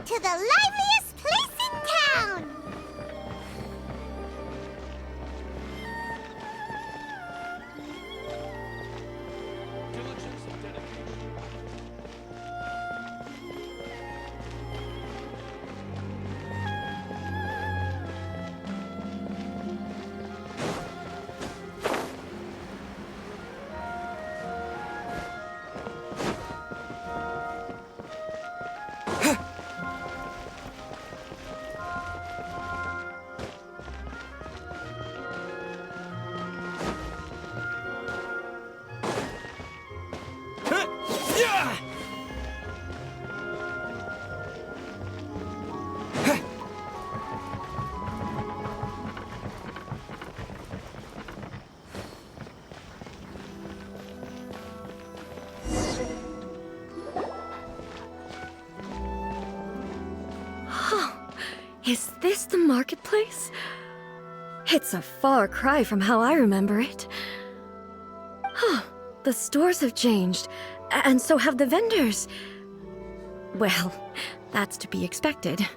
to the liveliest place in town! Diligence and dedication. Is this the marketplace? It's a far cry from how I remember it. Huh, the stores have changed, and so have the vendors. Well, that's to be expected.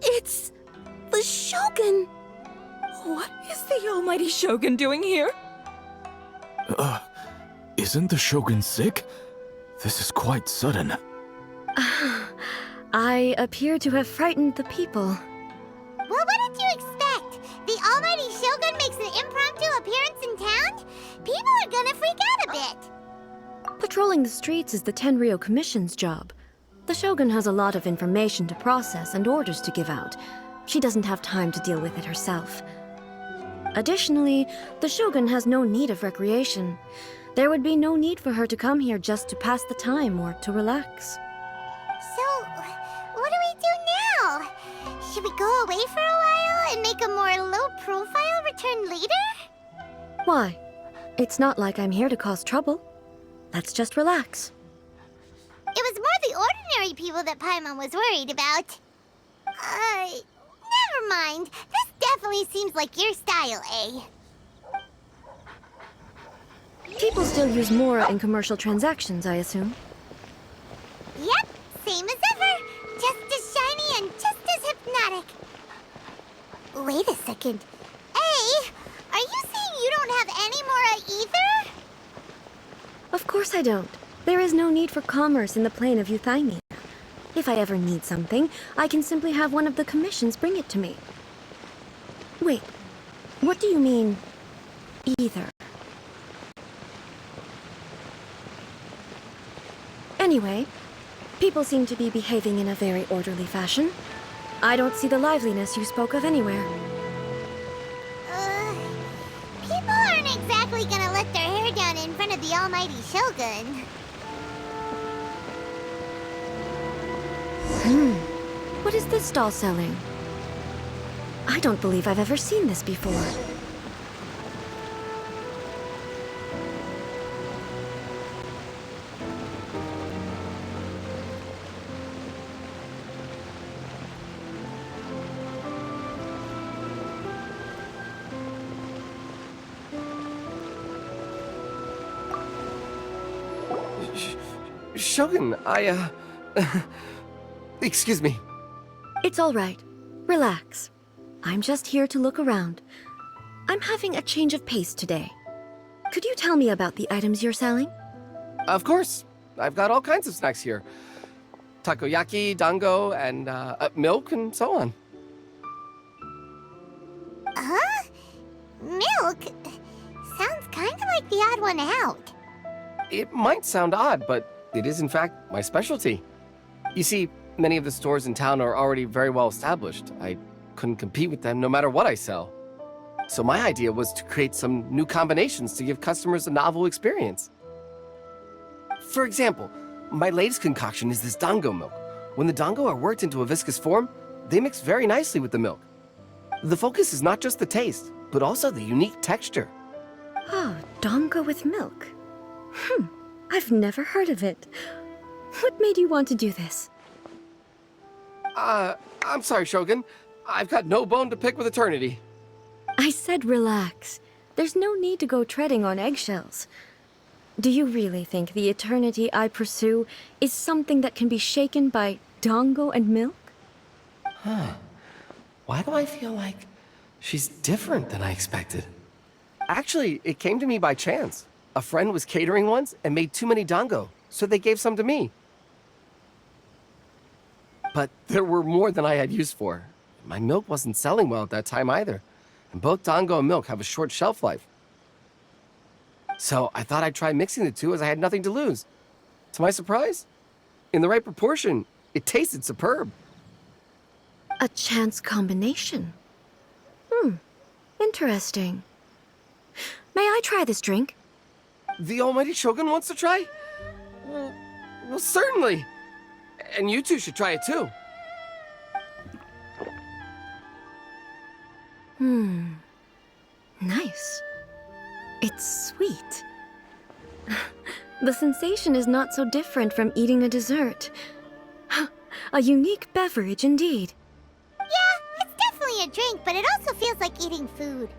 It's the Shogun! What is the almighty Shogun doing here? Isn't the Shogun sick? This is quite sudden. I appear to have frightened the people. Well, what did you expect? The almighty Shogun makes an impromptu appearance in town? People are gonna freak out a bit. Patrolling the streets is the Tenryou Commission's job. The Shogun has a lot of information to process and orders to give out. She doesn't have time to deal with it herself. Additionally, the Shogun has no need of recreation. There would be no need for her to come here just to pass the time or to relax. So, what do we do now? Should we go away for a while and make a more low-profile return later? Why? It's not like I'm here to cause trouble. Let's just relax. It was more the ordinary people that Paimon was worried about. Never mind. This definitely seems like your style, eh? People still use Mora in commercial transactions, I assume. Yep, same as ever. Just as shiny and just as hypnotic. Wait a second. Hey, are you saying you don't have any Mora either? Of course I don't. There is no need for commerce in the plane of Euthymia. If I ever need something, I can simply have one of the commissions bring it to me. Wait, what do you mean, either? Anyway, people seem to be behaving in a very orderly fashion. I don't see the liveliness you spoke of anywhere. People aren't exactly gonna let their hair down in front of the almighty Shogun. What is this stall selling? I don't believe I've ever seen this before. Shogun, excuse me. It's all right. Relax. I'm just here to look around. I'm having a change of pace today. Could you tell me about the items you're selling? Of course. I've got all kinds of snacks here. Takoyaki, dango, and milk, and so on. Huh? Milk? Sounds kind of like the odd one out. It might sound odd, but it is in fact my specialty. You see, many of the stores in town are already very well established. I couldn't compete with them no matter what I sell. So my idea was to create some new combinations to give customers a novel experience. For example, my latest concoction is this dango milk. When the dango are worked into a viscous form, they mix very nicely with the milk. The focus is not just the taste, but also the unique texture. Oh, dango with milk. I've never heard of it. What made you want to do this? I'm sorry, Shogun. I've got no bone to pick with eternity. I said relax. There's no need to go treading on eggshells. Do you really think the eternity I pursue is something that can be shaken by dango and milk? Why do I feel like she's different than I expected? Actually, it came to me by chance. A friend was catering once and made too many dango, so they gave some to me. But there were more than I had use for. My milk wasn't selling well at that time either, and both dango and milk have a short shelf life. So I thought I'd try mixing the two as I had nothing to lose. To my surprise, in the right proportion, it tasted superb. A chance combination. Interesting. May I try this drink? The almighty Shogun wants to try? Well, certainly. And you two should try it too. Nice. It's sweet. The sensation is not so different from eating a dessert. A unique beverage indeed. Yeah, it's definitely a drink, but it also feels like eating food.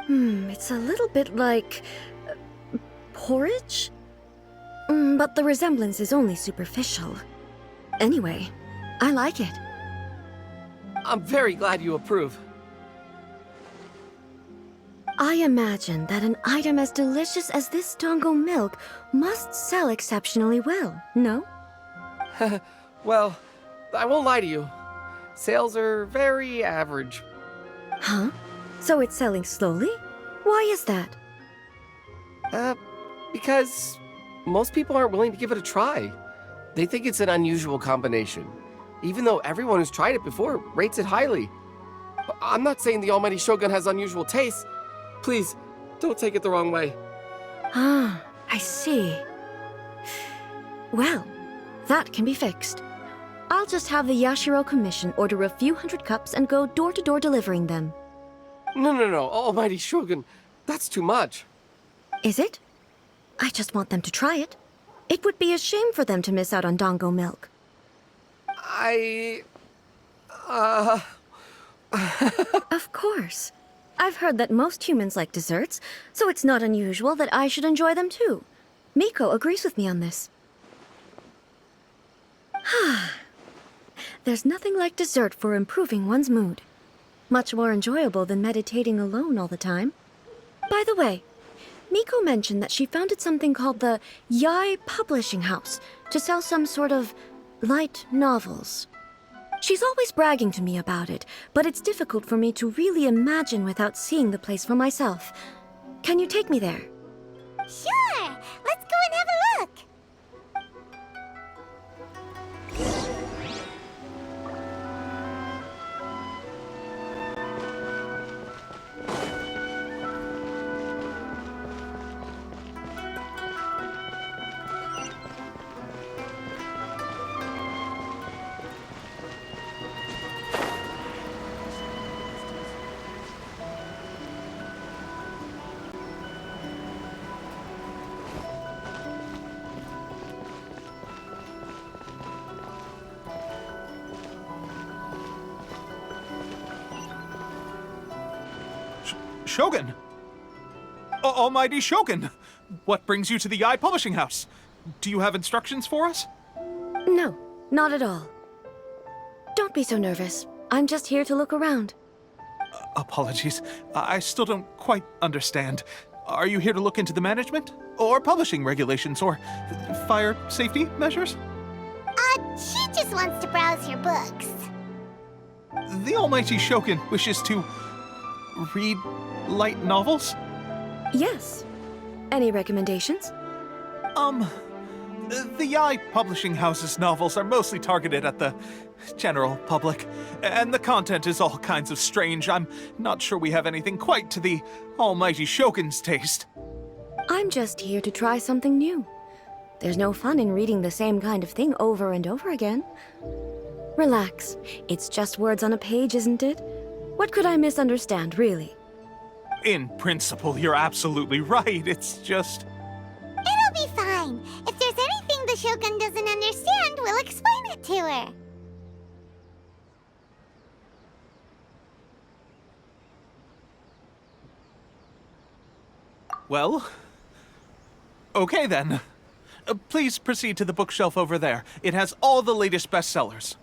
It's a little bit like porridge? But the resemblance is only superficial. Anyway, I like it. I'm very glad you approve. I imagine that an item as delicious as this dango milk must sell exceptionally well, no? Well, I won't lie to you. Sales are very average. Huh? So it's selling slowly? Why is that? Because most people aren't willing to give it a try. They think it's an unusual combination, even though everyone who's tried it before rates it highly. I'm not saying the almighty Shogun has unusual tastes. Please, don't take it the wrong way. Ah, I see. Well, that can be fixed. I'll just have the Yashiro Commission order a few hundred cups and go door-to-door delivering them. No, almighty Shogun. That's too much. Is it? I just want them to try it. It would be a shame for them to miss out on dango milk. Of course. I've heard that most humans like desserts, so it's not unusual that I should enjoy them too. Miko agrees with me on this. There's nothing like dessert for improving one's mood. Much more enjoyable than meditating alone all the time. By the way, Miko mentioned that she founded something called the Yai Publishing House to sell some sort of light novels. She's always bragging to me about it, but it's difficult for me to really imagine without seeing the place for myself. Can you take me there? Sure! Let's go and have a look! Shogun! Almighty Shogun! What brings you to the Yai Publishing House? Do you have instructions for us? No, not at all. Don't be so nervous. I'm just here to look around. Apologies. I still don't quite understand. Are you here to look into the management? Or publishing regulations? Or fire safety measures? She just wants to browse your books. The Almighty Shogun wishes to read light novels? Yes. Any recommendations? The Yai Publishing House's novels are mostly targeted at the general public, and the content is all kinds of strange. I'm not sure we have anything quite to the Almighty Shogun's taste. I'm just here to try something new. There's no fun in reading the same kind of thing over and over again. Relax. It's just words on a page, isn't it? What could I misunderstand, really? In principle, you're absolutely right. It's just... It'll be fine. If there's anything the Shogun doesn't understand, we'll explain it to her. Well, okay then. Please proceed to the bookshelf over there. It has all the latest bestsellers.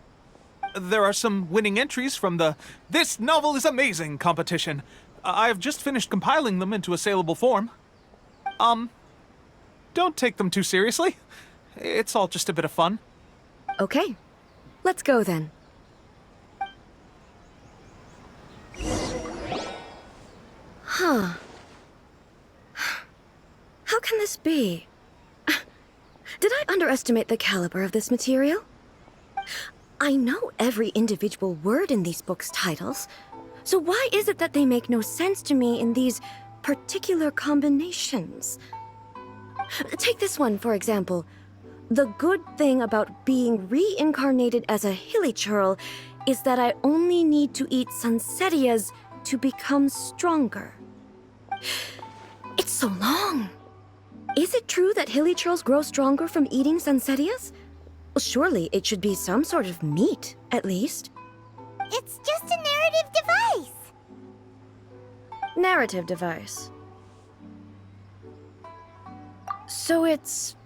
There are some winning entries from the This Novel is Amazing competition. I've just finished compiling them into a saleable form. Don't take them too seriously. It's all just a bit of fun. Okay, let's go then. Huh. How can this be? Did I underestimate the caliber of this material? I know every individual word in these books' titles, so why is it that they make no sense to me in these particular combinations? Take this one, for example. The good thing about being reincarnated as a hilly churl is that I only need to eat sunsettias to become stronger. It's so long. Is it true that hilly churls grow stronger from eating sunsettias? Well, surely it should be some sort of meat, at least. It's just a narrative device. Narrative device. So it's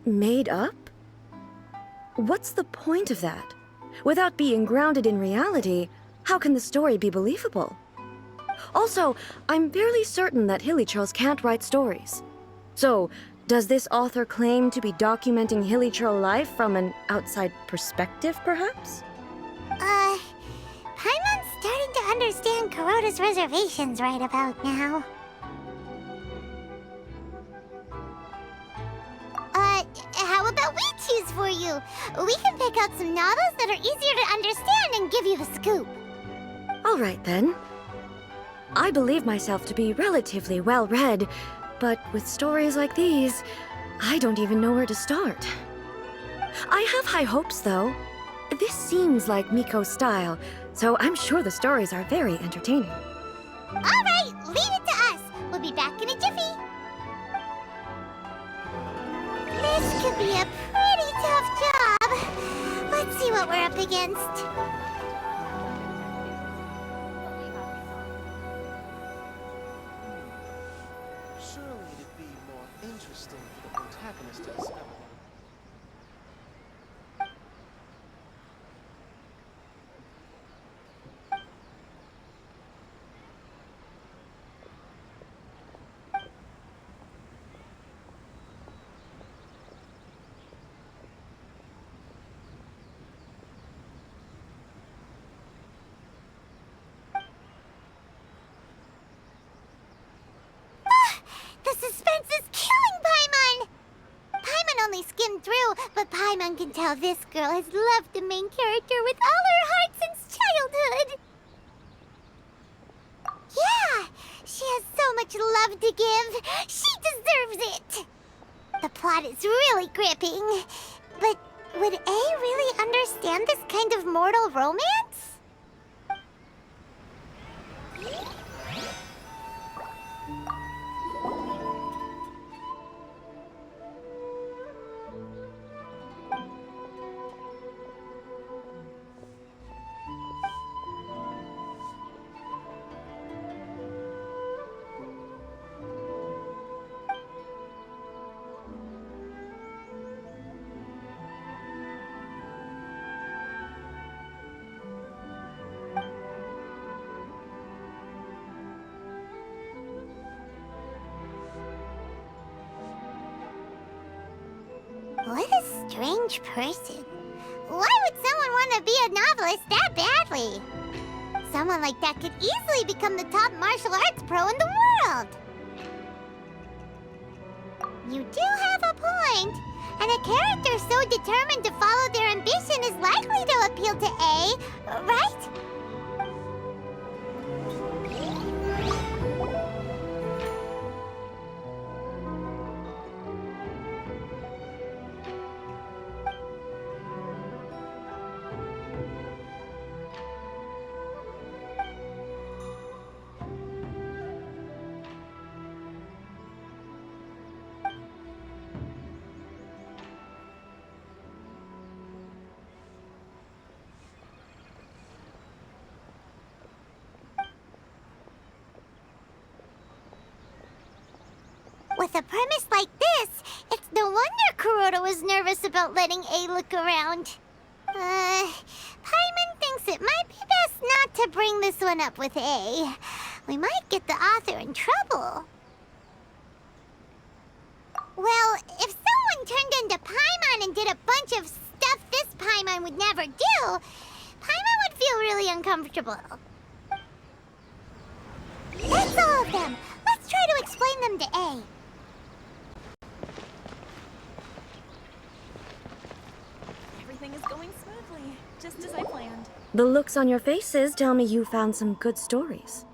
made up? What's the point of that? Without being grounded in reality, how can the story be believable? Also, I'm fairly certain that hilly churls can't write stories. So, does this author claim to be documenting hilly churl life from an outside perspective, perhaps? Paimon's starting to understand Kuroda's reservations right about now. How about we choose for you? We can pick out some novels that are easier to understand and give you the scoop. All right, then. I believe myself to be relatively well-read, but with stories like these, I don't even know where to start. I have high hopes, though. This seems like Miko's style, so I'm sure the stories are very entertaining. All right, leave it to us. We'll be back in a jiffy. This could be a pretty tough job. Let's see what we're up against. Surely it'd be more interesting for the protagonist to discover. The suspense is killing Paimon! Paimon only skimmed through, but Paimon can tell this girl has loved the main character with all her heart since childhood. Yeah, she has so much love to give. She deserves it. The plot is really gripping. But would A really understand this kind of mortal romance? What a strange person. Why would someone want to be a novelist that badly? Someone like that could easily become the top martial arts pro in the world. You do have a point. And a character so determined to follow their ambition is likely to appeal to A, right? with a premise like this, it's no wonder Kuroda was nervous about letting A look around. Paimon thinks it might be best not to bring this one up with A. We might get the author in trouble. Well, if someone turned into Paimon and did a bunch of stuff this Paimon would never do, Paimon would feel really uncomfortable. That's all of them. Let's try to explain them to A. Everything is going smoothly, just as I planned. The looks on your faces tell me you found some good stories.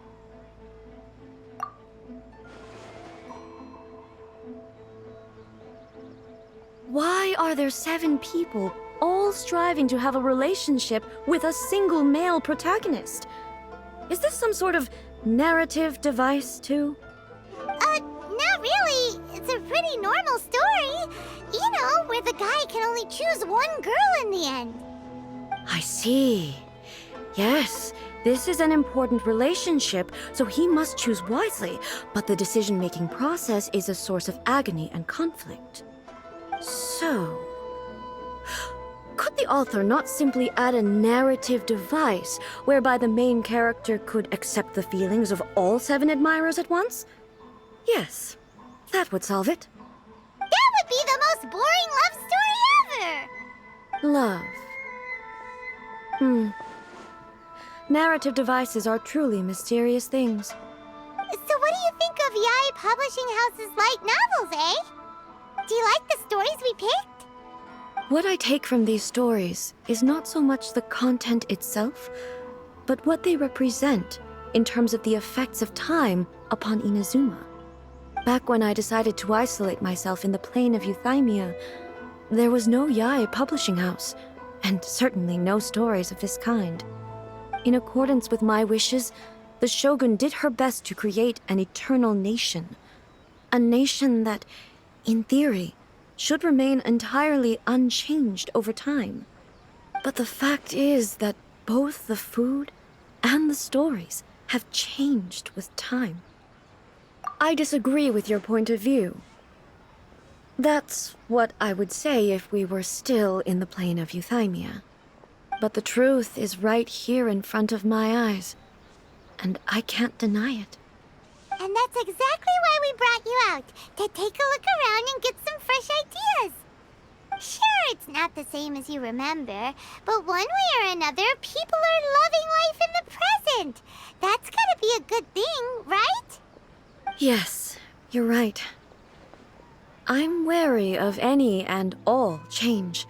Why are there 7 people all striving to have a relationship with a single male protagonist? Is this some sort of narrative device, too? Not really. It's a pretty normal story. You know, where the guy can only choose one girl in the end. I see. Yes, this is an important relationship, so he must choose wisely, but the decision-making process is a source of agony and conflict. So, could the author not simply add a narrative device whereby the main character could accept the feelings of all 7 admirers at once? Yes, that would solve it. That would be the most boring love story ever! Love. Narrative devices are truly mysterious things. So what do you think of Yae Publishing House's light novels, eh? Do you like the stories we picked? What I take from these stories is not so much the content itself, but what they represent in terms of the effects of time upon Inazuma. Back when I decided to isolate myself in the plane of Euthymia, there was no Yae Publishing House, and certainly no stories of this kind. In accordance with my wishes, the Shogun did her best to create an eternal nation. A nation that, in theory, should remain entirely unchanged over time. But the fact is that both the food and the stories have changed with time. I disagree with your point of view. That's what I would say if we were still in the plane of Euthymia. But the truth is right here in front of my eyes, and I can't deny it. And that's exactly why we brought you out, to take a look around and get some fresh ideas. Sure, it's not the same as you remember, but one way or another, people are loving life in the present. That's gotta be a good thing, right? Yes, you're right. I'm wary of any and all change,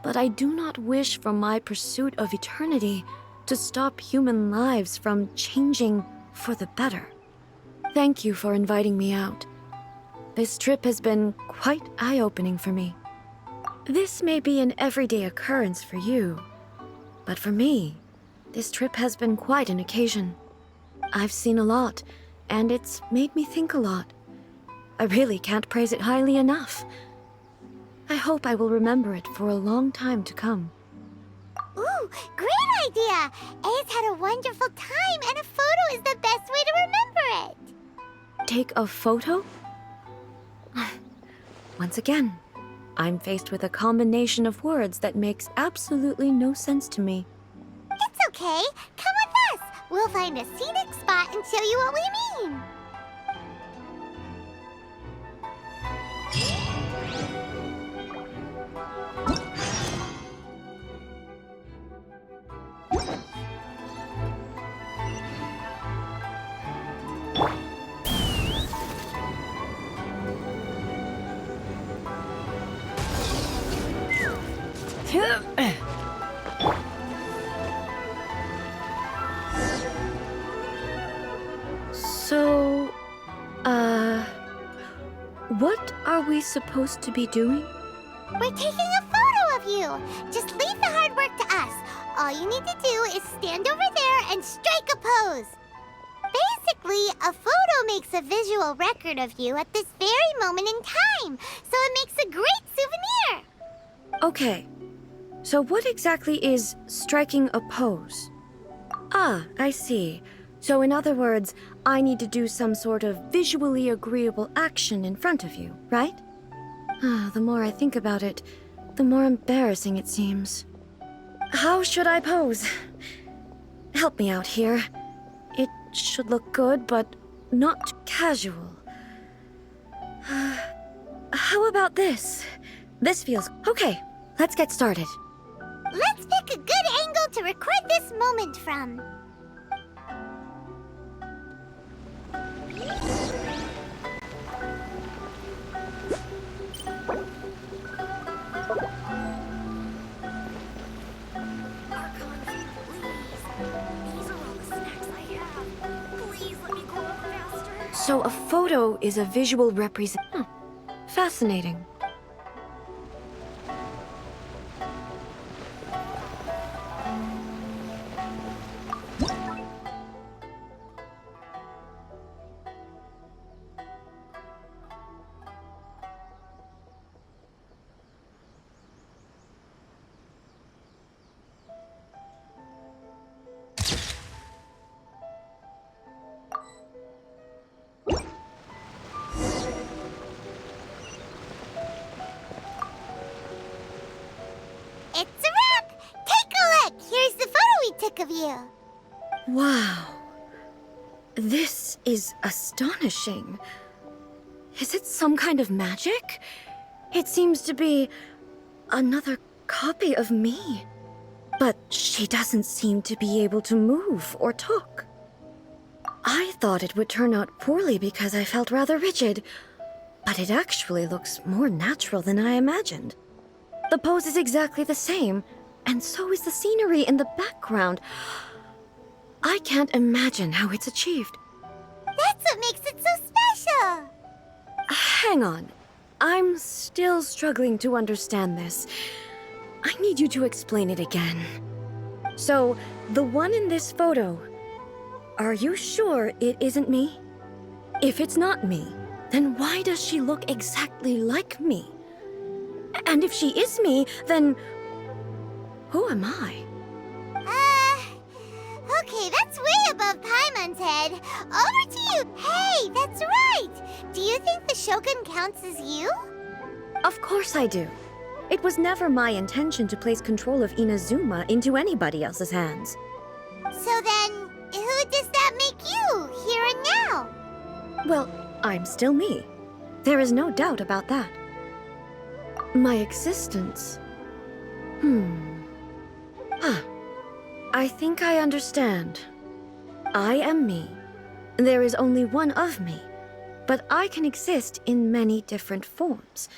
but I do not wish for my pursuit of eternity to stop human lives from changing for the better. Thank you for inviting me out. This trip has been quite eye-opening for me. This may be an everyday occurrence for you, but for me, this trip has been quite an occasion. I've seen a lot, and it's made me think a lot. I really can't praise it highly enough. I hope I will remember it for a long time to come. Ooh, great idea! A's had a wonderful time, and a photo is the best way to remember it. Take a photo? Once again, I'm faced with a combination of words that makes absolutely no sense to me. It's okay. Come with us. We'll find a scenic spot and show you what we mean. So, what are we supposed to be doing? We're taking a photo of you. Just leave the hard work to us. All you need to do is stand over there and strike a pose. Basically, a photo makes a visual record of you at this very moment in time, so it makes a great souvenir. Okay, so what exactly is striking a pose? Ah, I see. So in other words, I need to do some sort of visually agreeable action in front of you, right? The more I think about it, the more embarrassing it seems. How should I pose? Help me out here. It should look good, but not casual. How about this? This feels... Okay, let's get started. Let's pick a good angle to record this moment from. So a photo is a visual representation. Fascinating. It's a wrap! Take a look! Here's the photo we took of you. Wow. This is astonishing. Is it some kind of magic? It seems to be another copy of me. But she doesn't seem to be able to move or talk. I thought it would turn out poorly because I felt rather rigid, but it actually looks more natural than I imagined. The pose is exactly the same, and so is the scenery in the background. I can't imagine how it's achieved. That's what makes it so special. Hang on. I'm still struggling to understand this. I need you to explain it again. So, the one in this photo, are you sure it isn't me? If it's not me, then why does she look exactly like me? And if she is me, then who am I? Okay, that's way above Paimon's head. Over to you. Hey, that's right. Do you think the Shogun counts as you? Of course I do. It was never my intention to place control of Inazuma into anybody else's hands. So then, who does that make you, here and now? Well, I'm still me. There is no doubt about that. My existence... I think I understand. I am me. There is only one of me, but I can exist in many different forms.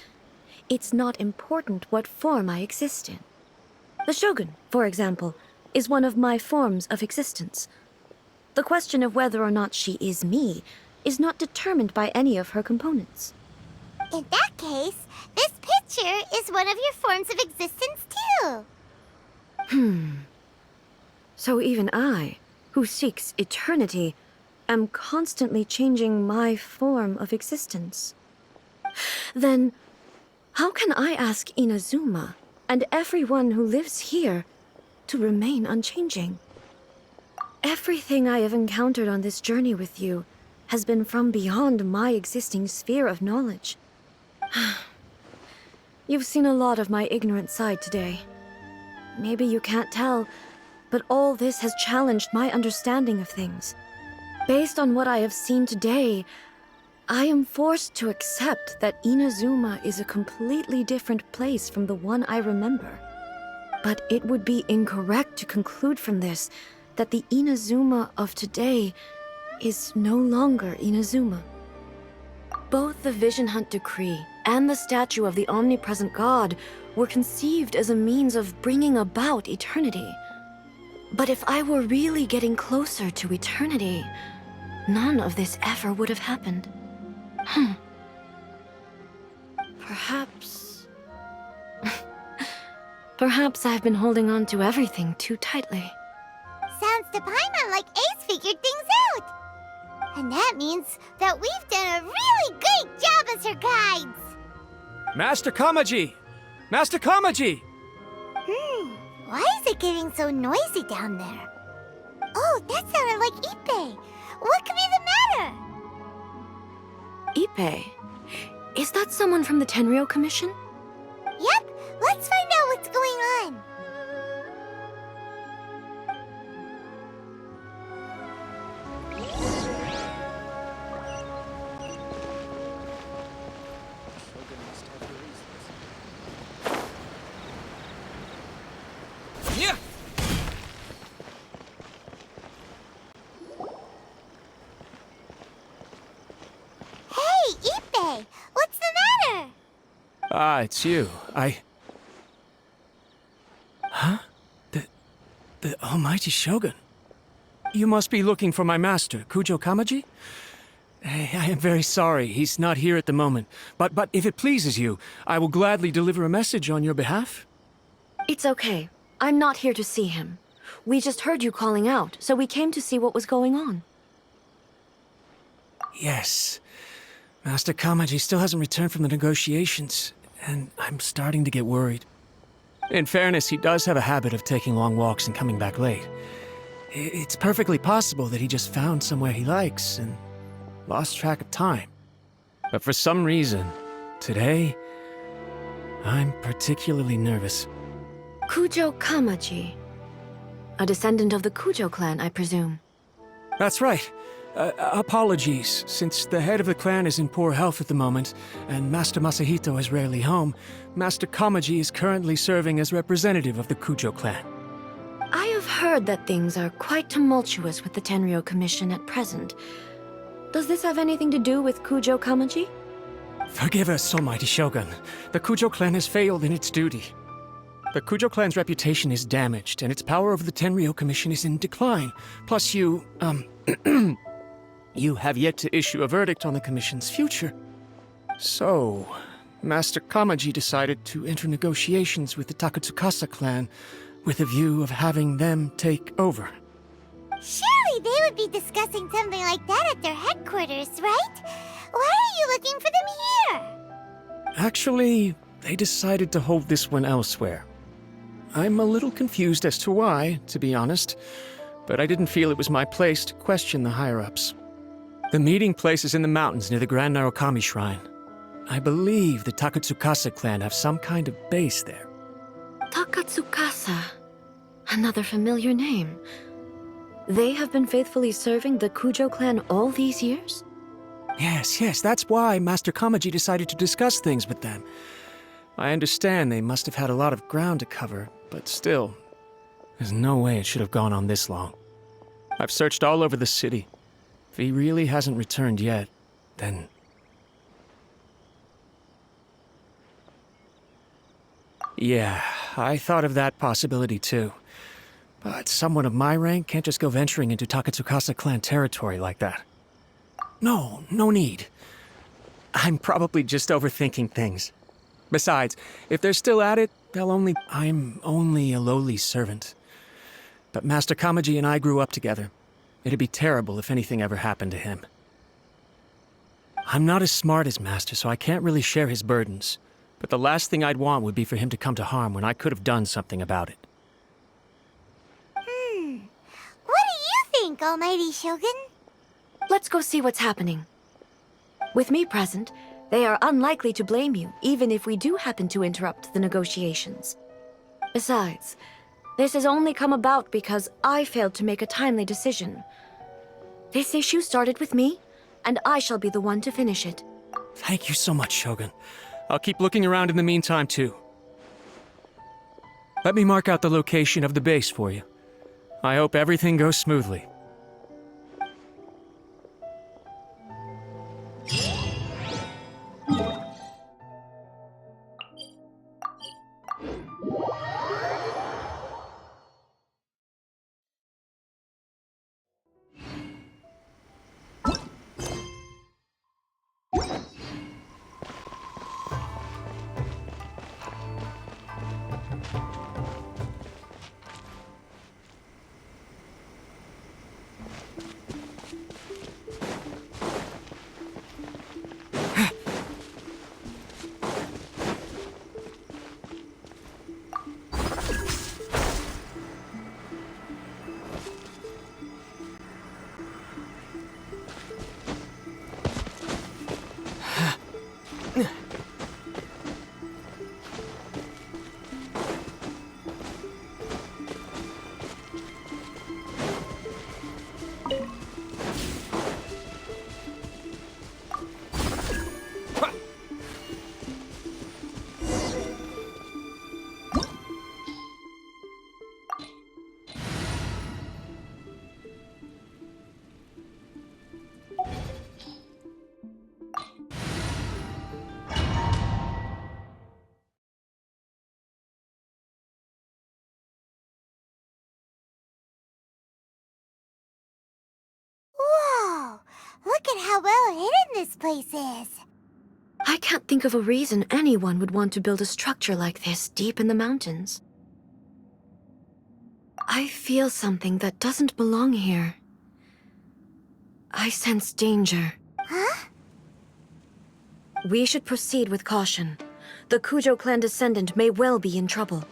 It's not important what form I exist in. The Shogun, for example, is one of my forms of existence. The question of whether or not she is me is not determined by any of her components. In that case, this picture is one of your forms of existence too. So even I, who seeks eternity, am constantly changing my form of existence. Then, how can I ask Inazuma and everyone who lives here to remain unchanging? Everything I have encountered on this journey with you has been from beyond my existing sphere of knowledge. You've seen a lot of my ignorant side today. Maybe you can't tell, but all this has challenged my understanding of things. Based on what I have seen today, I am forced to accept that Inazuma is a completely different place from the one I remember. But it would be incorrect to conclude from this that the Inazuma of today is no longer Inazuma. Both the Vision Hunt Decree and the statue of the omnipresent god were conceived as a means of bringing about eternity. But if I were really getting closer to eternity, none of this ever would have happened. Perhaps... Perhaps I've been holding on to everything too tightly. Sounds to Paimon like Ace figured things out. And that means that we've done a really great job as her guides. Master Kamaji! Master Kamaji! Why is it getting so noisy down there? Oh, that sounded like Ippei. What could be the matter? Ippei? Is that someone from the Tenryou Commission? Yep, let's find out what's going on. Shogun must have her reasons. Yeah. Hey, Ippei, what's the matter? Ah, it's you. Huh? The almighty Shogun. You must be looking for my master, Kujo Kamaji? I am very sorry, he's not here at the moment. But if it pleases you, I will gladly deliver a message on your behalf. It's okay. I'm not here to see him. We just heard you calling out, so we came to see what was going on. Yes. Master Kamaji still hasn't returned from the negotiations, and I'm starting to get worried. In fairness, he does have a habit of taking long walks and coming back late. It's perfectly possible that he just found somewhere he likes and lost track of time. But for some reason, today, I'm particularly nervous. Kujo Kamaji. A descendant of the Kujo clan, I presume. That's right. Apologies, since the head of the clan is in poor health at the moment, and Master Masahito is rarely home, Master Kamaji is currently serving as representative of the Kujo clan. I have heard that things are quite tumultuous with the Tenryou Commission at present. Does this have anything to do with Kujo Kamaji? Forgive us, almighty Shogun. The Kujo clan has failed in its duty. The Kujo clan's reputation is damaged, and its power over the Tenryou Commission is in decline. Plus you have yet to issue a verdict on the Commission's future. So, Master Kamaji decided to enter negotiations with the Takatsukasa clan with a view of having them take over. Surely they would be discussing something like that at their headquarters, right? Why are you looking for them here? Actually, they decided to hold this one elsewhere. I'm a little confused as to why, to be honest, but I didn't feel it was my place to question the higher-ups. The meeting place is in the mountains near the Grand Narukami Shrine. I believe the Takatsukasa clan have some kind of base there. Takatsukasa. Another familiar name. They have been faithfully serving the Kujo clan all these years? Yes, that's why Master Kamaji decided to discuss things with them. I understand they must have had a lot of ground to cover, but still, there's no way it should have gone on this long. I've searched all over the city. If he really hasn't returned yet, then... Yeah, I thought of that possibility too. But someone of my rank can't just go venturing into Takatsukasa clan territory like that. No need. I'm probably just overthinking things. Besides, if they're still at it, I'm only a lowly servant. But Master Kamaji and I grew up together. It'd be terrible if anything ever happened to him. I'm not as smart as Master, so I can't really share his burdens. But the last thing I'd want would be for him to come to harm when I could have done something about it. What do you think, Almighty Shogun? Let's go see what's happening. With me present, they are unlikely to blame you, even if we do happen to interrupt the negotiations. Besides, this has only come about because I failed to make a timely decision. This issue started with me, and I shall be the one to finish it. Thank you so much, Shogun. I'll keep looking around in the meantime, too. Let me mark out the location of the base for you. I hope everything goes smoothly. Whoa! Look at how well hidden this place is. I can't think of a reason anyone would want to build a structure like this deep in the mountains. I feel something that doesn't belong here. I sense danger. Huh? We should proceed with caution. The Kujo clan descendant may well be in trouble.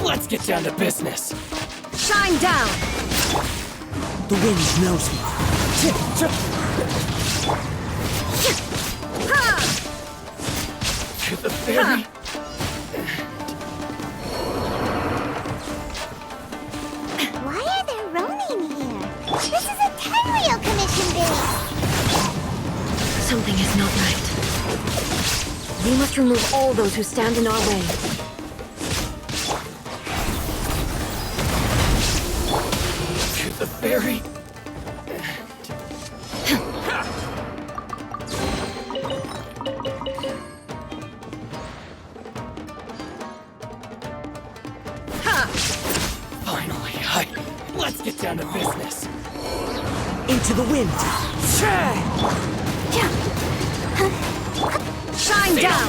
Let's get down to business. Shine down! The wind knows me. To the ferry. Why are there Ronin here? This is a Tenryou Commission base! Something is not right. We must remove all those who stand in our way. To the ferry. Finally, let's get down to business. Into the wind. Shine down!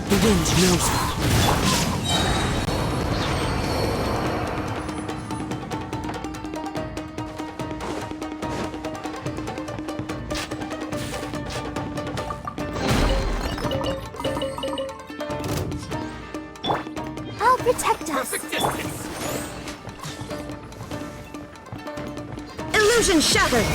The wind knows me. I'll protect us. Perfect distance. Illusion shattered!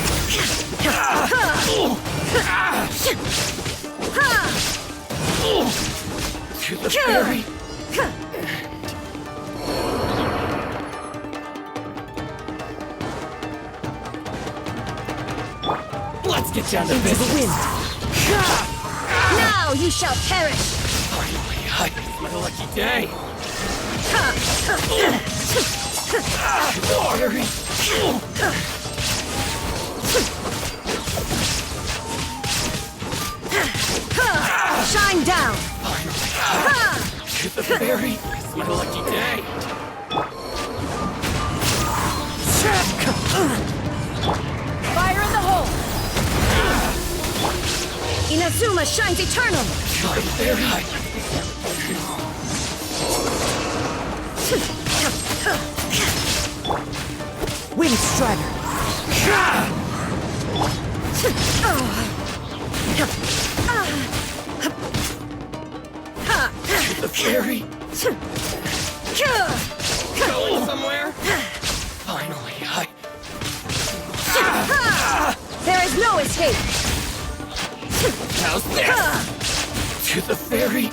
To the ferry. Let's get down to Into the business. wind. Now you shall perish! Finally, it's my lucky day. Ferry. Shine down! To the ferry. It's my lucky day. Fire in the hole! Inazuma shines eternal! To the ferry. Wind strider. To the ferry. Going somewhere? Finally, There is no escape! how's this? To the ferry.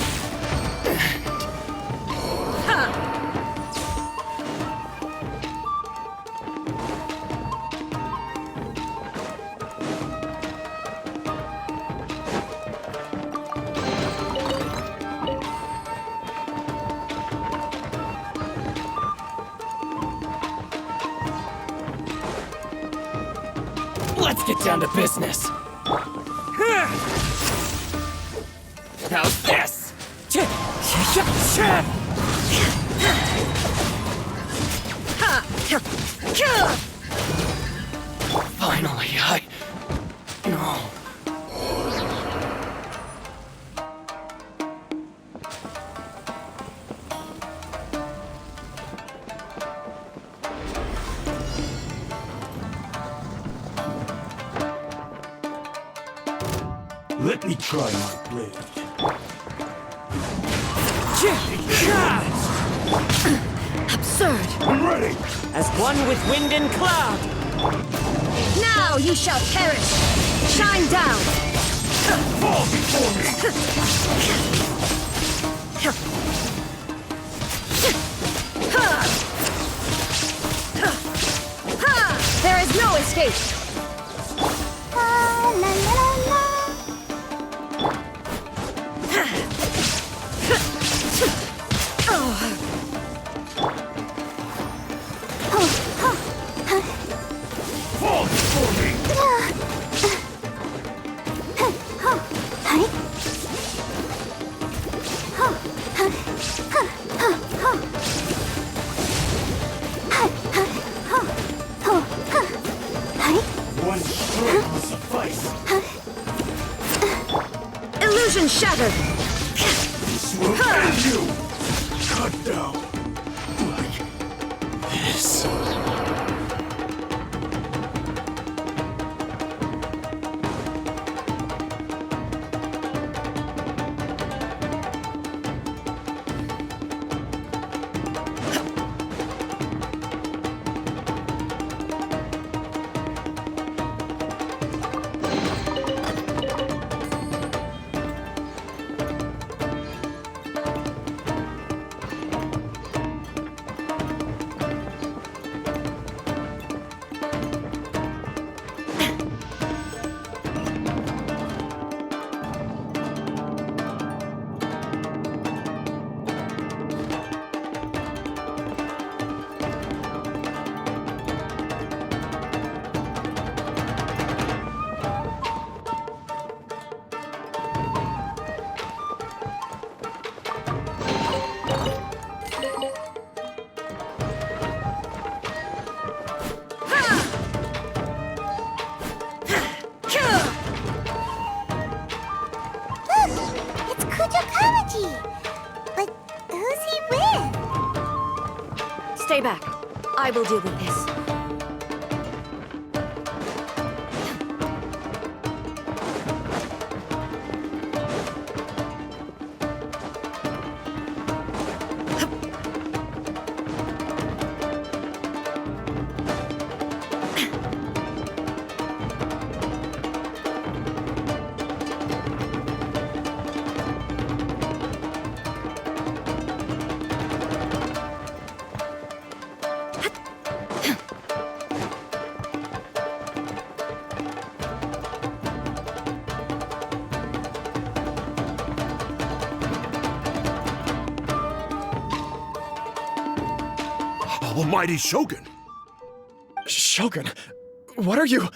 Let's get down to business. How's this? Finally, No. Let me try my blade. Absurd! I'm ready! As one with wind and cloud. Now you shall perish! Shine down! Fall before me! There is no escape! La la la la. Fall before me! One stroke will suffice. Illusion shattered! This will end you! Cut down. Like this. It's Kujakawaji! But who's he with? Stay back. I will deal with this. Almighty Shogun! Shogun, what are you?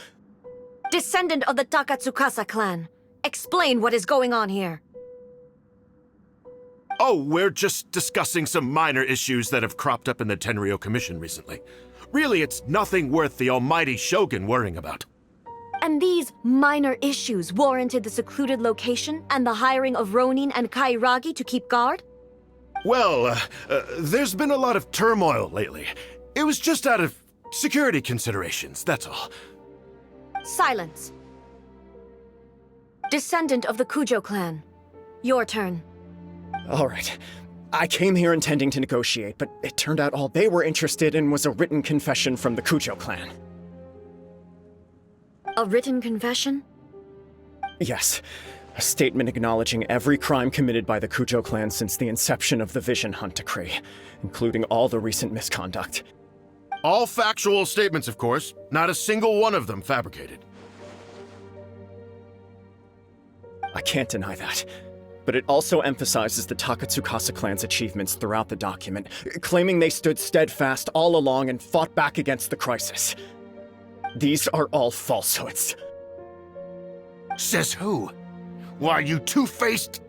Descendant of the Takatsukasa clan. Explain what is going on here. Oh, we're just discussing some minor issues that have cropped up in the Tenryo Commission recently. Really, it's nothing worth the almighty Shogun worrying about. And these minor issues warranted the secluded location and the hiring of Ronin and Kairagi to keep guard? Well, there's been a lot of turmoil lately. It was just out of security considerations, that's all. Silence. Descendant of the Kujo clan. Your turn. All right. I came here intending to negotiate, but it turned out all they were interested in was a written confession from the Kujo clan. A written confession? Yes. A statement acknowledging every crime committed by the Kujo clan since the inception of the Vision Hunt Decree, including all the recent misconduct. All factual statements, of course. Not a single one of them fabricated. I can't deny that. But it also emphasizes the Takatsukasa clan's achievements throughout the document, claiming they stood steadfast all along and fought back against the crisis. These are all falsehoods. Says who? Why, you two-faced...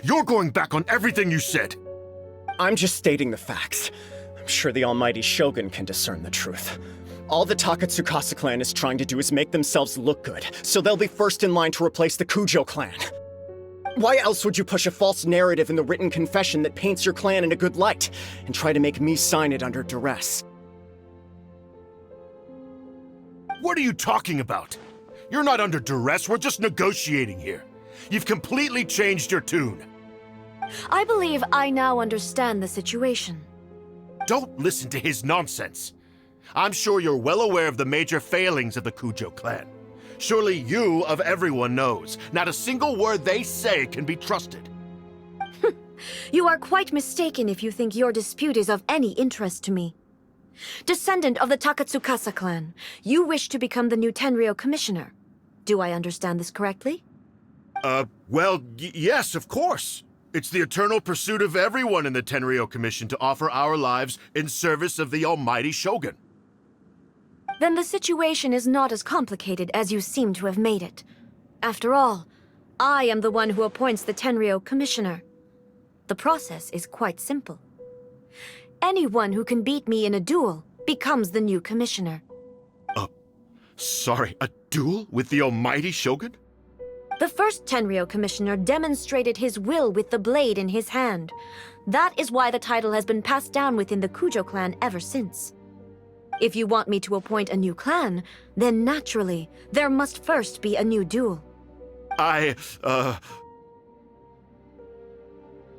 You're going back on everything you said. I'm just stating the facts. I'm sure the almighty Shogun can discern the truth. All the Takatsukasa clan is trying to do is make themselves look good, so they'll be first in line to replace the Kujo clan. Why else would you push a false narrative in the written confession that paints your clan in a good light, and try to make me sign it under duress? What are you talking about? You're not under duress, we're just negotiating here. You've completely changed your tune. I believe I now understand the situation. Don't listen to his nonsense. I'm sure you're well aware of the major failings of the Kujo clan. Surely you, of everyone, knows. Not a single word they say can be trusted. You are quite mistaken if you think your dispute is of any interest to me. Descendant of the Takatsukasa clan, you wish to become the new Tenryou commissioner. Do I understand this correctly? Well, yes, of course. It's the eternal pursuit of everyone in the Tenryou Commission to offer our lives in service of the almighty Shogun. Then the situation is not as complicated as you seem to have made it. After all, I am the one who appoints the Tenryou commissioner. The process is quite simple. Anyone who can beat me in a duel becomes the new commissioner. Sorry, a duel with the almighty Shogun? The first Tenryou commissioner demonstrated his will with the blade in his hand. That is why the title has been passed down within the Kujo clan ever since. If you want me to appoint a new clan, then naturally, there must first be a new duel.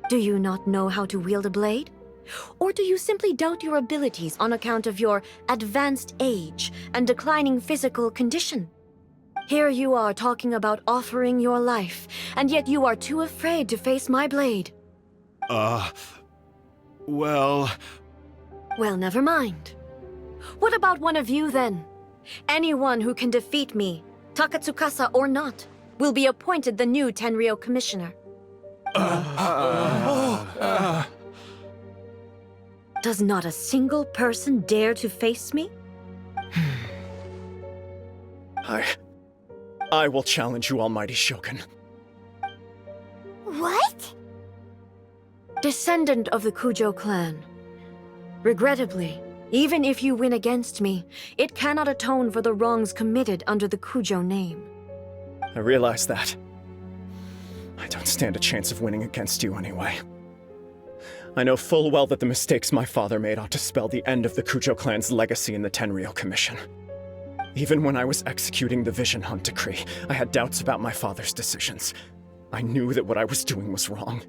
Do you not know how to wield a blade? Or do you simply doubt your abilities on account of your advanced age and declining physical condition? Here you are talking about offering your life, and yet you are too afraid to face my blade. Well, never mind. What about one of you, then? Anyone who can defeat me, Takatsukasa or not, will be appointed the new Tenryou commissioner. Does not a single person dare to face me? I will challenge you, almighty Shogun. What? Descendant of the Kujo clan. Regrettably, even if you win against me, it cannot atone for the wrongs committed under the Kujo name. I realize that. I don't stand a chance of winning against you anyway. I know full well that the mistakes my father made ought to spell the end of the Kujo clan's legacy in the Tenryou Commission. Even when I was executing the Vision Hunt decree, I had doubts about my father's decisions. I knew that what I was doing was wrong.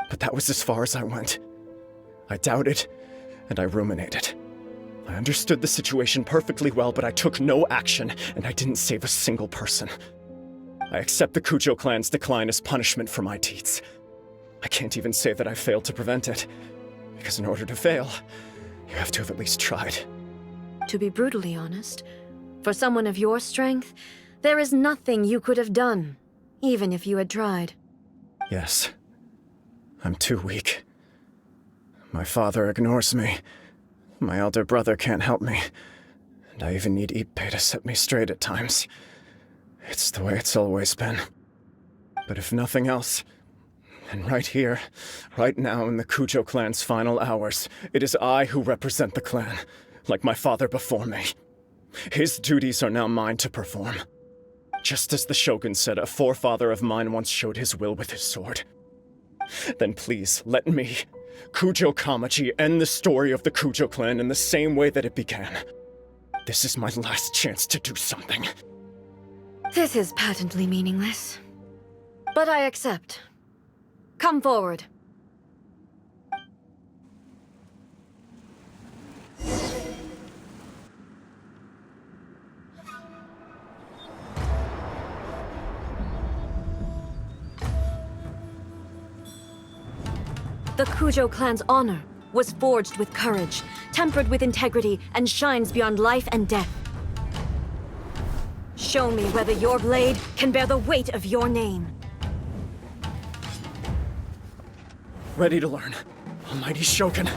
But that was as far as I went. I doubted, and I ruminated. I understood the situation perfectly well, but I took no action, and I didn't save a single person. I accept the Kujo clan's decline as punishment for my deeds. I can't even say that I failed to prevent it, because in order to fail, you have to have at least tried. To be brutally honest, for someone of your strength, there is nothing you could have done, even if you had tried. Yes. I'm too weak. My father ignores me. My elder brother can't help me. And I even need Ippei to set me straight at times. It's the way it's always been. But if nothing else, then right here, right now in the Kujo clan's final hours, it is I who represent the clan, like my father before me. His duties are now mine to perform. Just as the Shogun said, a forefather of mine once showed his will with his sword. Then please, let me, Kujo Kamaji, end the story of the Kujo clan in the same way that it began. This is my last chance to do something. This is patently meaningless. But I accept. Come forward. The Kujo clan's honor was forged with courage, tempered with integrity, and shines beyond life and death. Show me whether your blade can bear the weight of your name. Ready to learn, almighty Shogun.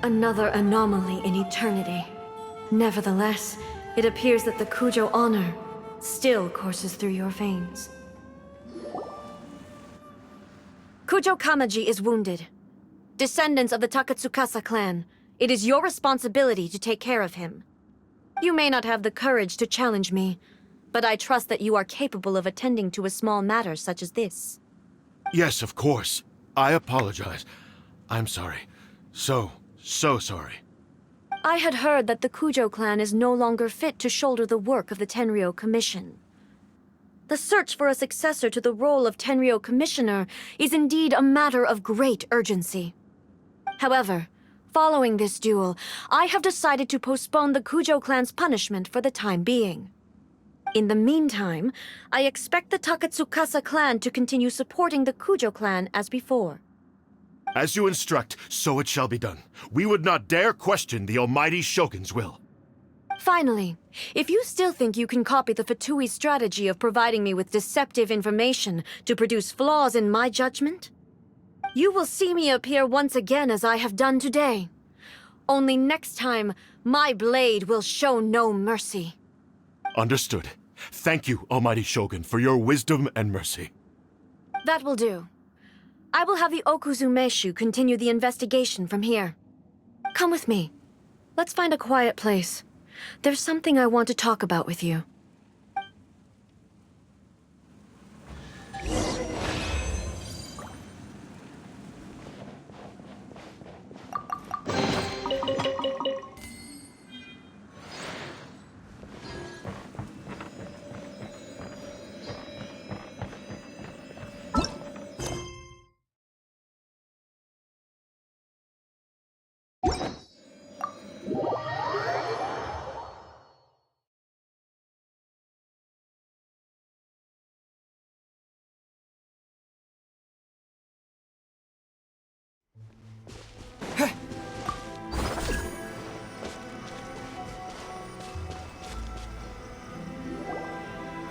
Another anomaly in eternity. Nevertheless, it appears that the Kujo honor still courses through your veins. Kujo Kamaji is wounded. Descendants of the Takatsukasa clan, it is your responsibility to take care of him. You may not have the courage to challenge me, but I trust that you are capable of attending to a small matter such as this. Yes, of course. I apologize. I'm sorry. So sorry. I had heard that the Kujo clan is no longer fit to shoulder the work of the Tenryou Commission. The search for a successor to the role of Tenryou Commissioner is indeed a matter of great urgency. However, following this duel, I have decided to postpone the Kujo clan's punishment for the time being. In the meantime, I expect the Takatsukasa clan to continue supporting the Kujo clan as before. As you instruct, so it shall be done. We would not dare question the almighty Shogun's will. Finally, if you still think you can copy the Fatui strategy of providing me with deceptive information to produce flaws in my judgment, you will see me appear once again as I have done today. Only next time, my blade will show no mercy. Understood. Thank you, almighty Shogun, for your wisdom and mercy. That will do. I will have the Okuzumeshu continue the investigation from here. Come with me. Let's find a quiet place. There's something I want to talk about with you.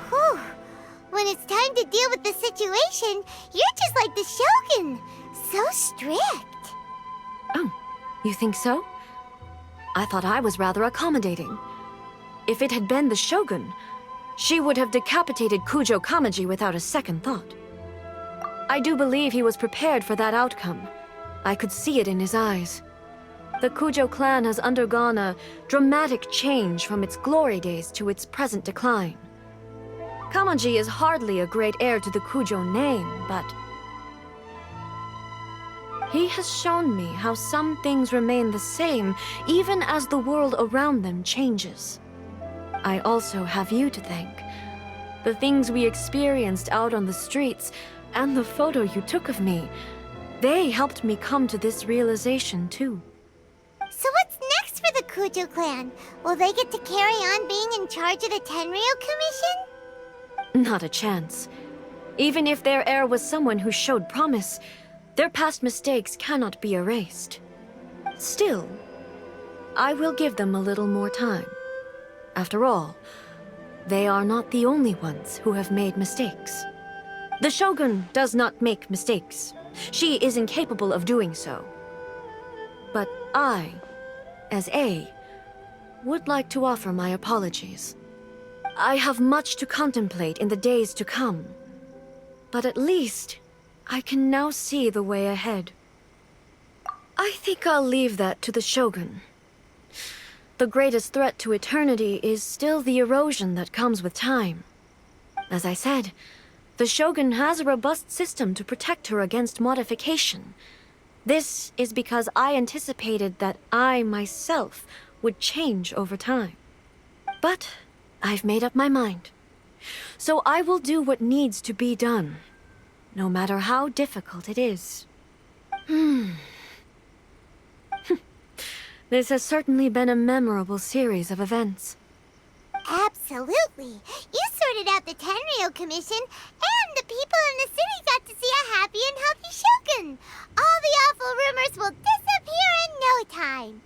Whew. When it's time to deal with the situation, you're just like the Shogun. So strict. Oh, you think so? I thought I was rather accommodating. If it had been the Shogun, she would have decapitated Kujo Kamaji without a second thought. I do believe he was prepared for that outcome. I could see it in his eyes. The Kujo clan has undergone a dramatic change from its glory days to its present decline. Kamaji is hardly a great heir to the Kujo name, but he has shown me how some things remain the same even as the world around them changes. I also have you to thank. The things we experienced out on the streets and the photo you took of me, they helped me come to this realization too. So what's next for the Kujo clan? Will they get to carry on being in charge of the Tenryou Commission? Not a chance. Even if their heir was someone who showed promise, their past mistakes cannot be erased. Still, I will give them a little more time. After all, they are not the only ones who have made mistakes. The Shogun does not make mistakes. She is incapable of doing so. But I, as A, would like to offer my apologies. I have much to contemplate in the days to come, but at least I can now see the way ahead. I think I'll leave that to the Shogun. The greatest threat to eternity is still the erosion that comes with time. As I said, the Shogun has a robust system to protect her against modification. This is because I anticipated that I myself would change over time. But I've made up my mind. So I will do what needs to be done, no matter how difficult it is. This has certainly been a memorable series of events. Absolutely. You sorted out the Tenryo Commission, and the people in the city got to see a happy and healthy Shogun. All the awful rumors will disappear in no time.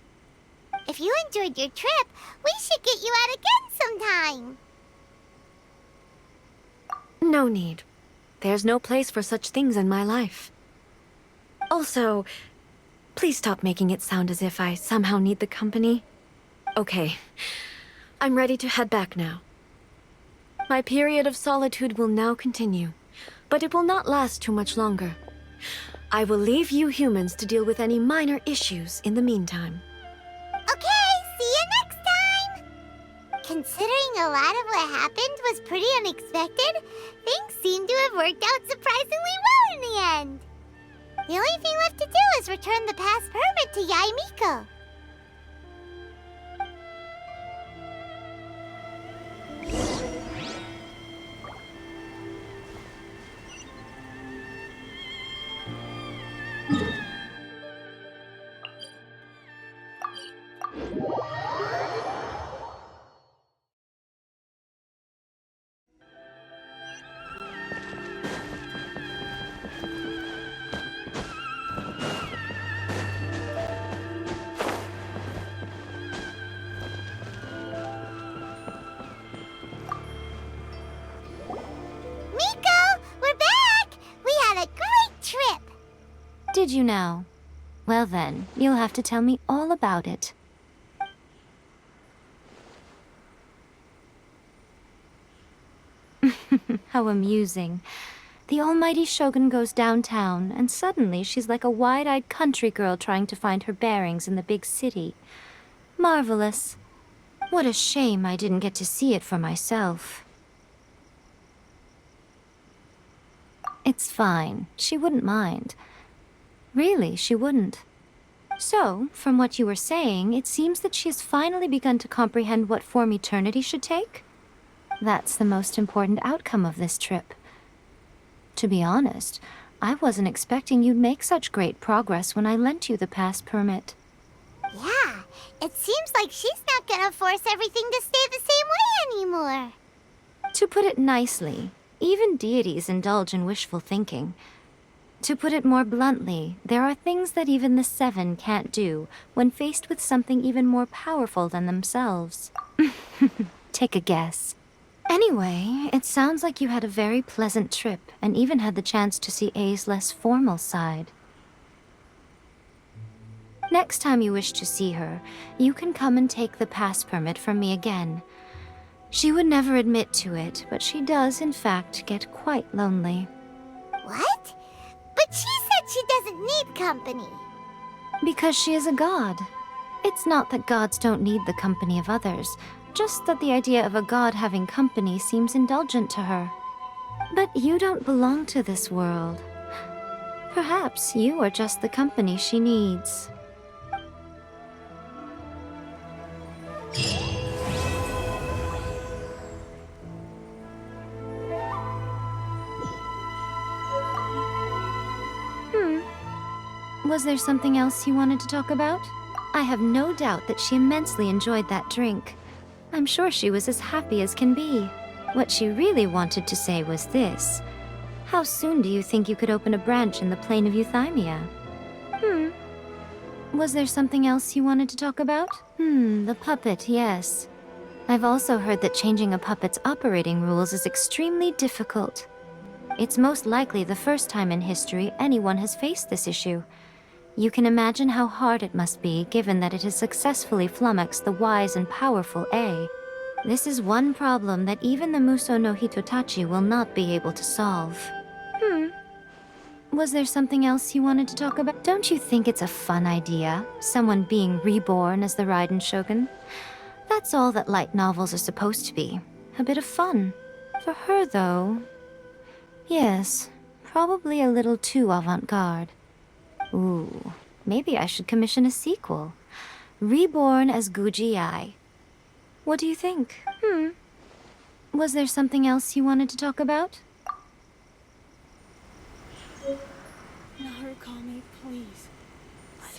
If you enjoyed your trip, we should get you out again sometime. No need. There's no place for such things in my life. Also, please stop making it sound as if I somehow need the company. Okay. I'm ready to head back now. My period of solitude will now continue, but it will not last too much longer. I will leave you humans to deal with any minor issues in the meantime. Okay, see you next time! Considering a lot of what happened was pretty unexpected, things seem to have worked out surprisingly well in the end. The only thing left to do is return the past permit to Yaimiko. Did you know? Well then, you'll have to tell me all about it. How amusing. The almighty Shogun goes downtown, and suddenly she's like a wide-eyed country girl trying to find her bearings in the big city. Marvelous. What a shame I didn't get to see it for myself. It's fine. She wouldn't mind. Really, she wouldn't. So, from what you were saying, it seems that she has finally begun to comprehend what form eternity should take? That's the most important outcome of this trip. To be honest, I wasn't expecting you'd make such great progress when I lent you the pass permit. Yeah, it seems like she's not gonna force everything to stay the same way anymore. To put it nicely, even deities indulge in wishful thinking. To put it more bluntly, there are things that even the Seven can't do when faced with something even more powerful than themselves. Take a guess. Anyway, it sounds like you had a very pleasant trip and even had the chance to see A's less formal side. Next time you wish to see her, you can come and take the pass permit from me again. She would never admit to it, but she does, in fact, get quite lonely. What? But she said she doesn't need company. Because she is a god. It's not that gods don't need the company of others, just that the idea of a god having company seems indulgent to her. But you don't belong to this world. Perhaps you are just the company she needs. Was there something else you wanted to talk about? I have no doubt that she immensely enjoyed that drink. I'm sure she was as happy as can be. What she really wanted to say was this. How soon do you think you could open a branch in the plane of Euthymia? Was there something else you wanted to talk about? The puppet, yes. I've also heard that changing a puppet's operating rules is extremely difficult. It's most likely the first time in history anyone has faced this issue. You can imagine how hard it must be, given that it has successfully flummoxed the wise and powerful A. This is one problem that even the Muso no Hitotachi will not be able to solve. Was there something else you wanted to talk about? Don't you think it's a fun idea? Someone being reborn as the Raiden Shogun? That's all that light novels are supposed to be. A bit of fun. For her, though... Yes, probably a little too avant-garde. Ooh, maybe I should commission a sequel. Reborn as Guji Ai. What do you think? Was there something else you wanted to talk about? Narukami, please.